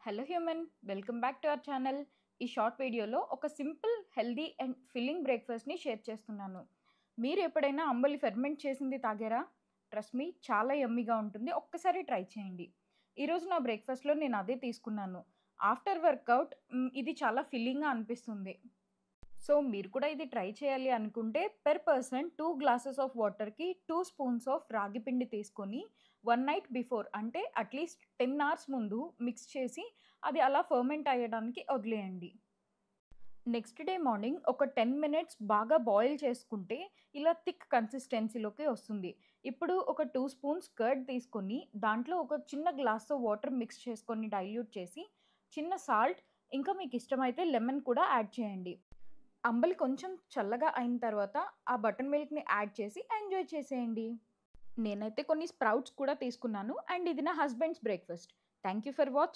Hello human, welcome back to our channel. ఈ short వీడియోలో ఒక సింపుల్, హెల్దీ అండ్ ఫిల్లింగ్ బ్రేక్ఫాస్ట్ని షేర్ చేస్తున్నాను. మీరు ఎప్పుడైనా అంబలి ఫెర్మెంట్ చేసింది తాగారా? ట్రస్ట్ మీ, చాలా యమ్మీగా ఉంటుంది. ఒక్కసారి ట్రై చేయండి. ఈరోజు నా బ్రేక్ఫాస్ట్లో నేను అదే తీసుకున్నాను. ఆఫ్టర్ వర్కౌట్ ఇది చాలా ఫిల్లింగ్గా అనిపిస్తుంది. సో మీరు కూడా ఇది ట్రై చేయాలి అనుకుంటే పెర్ పర్సన్ 2 గ్లాసెస్ ఆఫ్ వాటర్కి 2 స్పూన్స్ ఆఫ్ రాగి పిండి తీసుకొని 1 నైట్ బిఫోర్, అంటే అట్లీస్ట్ 10 అవర్స్ ముందు మిక్స్ చేసి అది అలా ఫర్మెంట్ అయ్యడానికి వదిలేయండి. నెక్స్ట్ డే మార్నింగ్ ఒక 10 మినిట్స్ బాగా బాయిల్ చేసుకుంటే ఇలా థిక్ కన్సిస్టెన్సీలోకి వస్తుంది. ఇప్పుడు ఒక 2 స్పూన్స్ కర్డ్ తీసుకొని దాంట్లో ఒక చిన్న గ్లాస్తో వాటర్ మిక్స్ చేసుకొని డైల్యూట్ చేసి చిన్న సాల్ట్, ఇంకా మీకు ఇష్టమైతే లెమన్ కూడా యాడ్ చేయండి. అంబలి కొంచెం చల్లగా అయిన తర్వాత ఆ బటర్ మిల్క్ని యాడ్ చేసి ఎంజాయ్ చేసేయండి. నేనైతే కొన్ని స్ప్రౌట్స్ కూడా తీసుకున్నాను అండ్ ఇది నా husbands breakfast. Thank you for watching.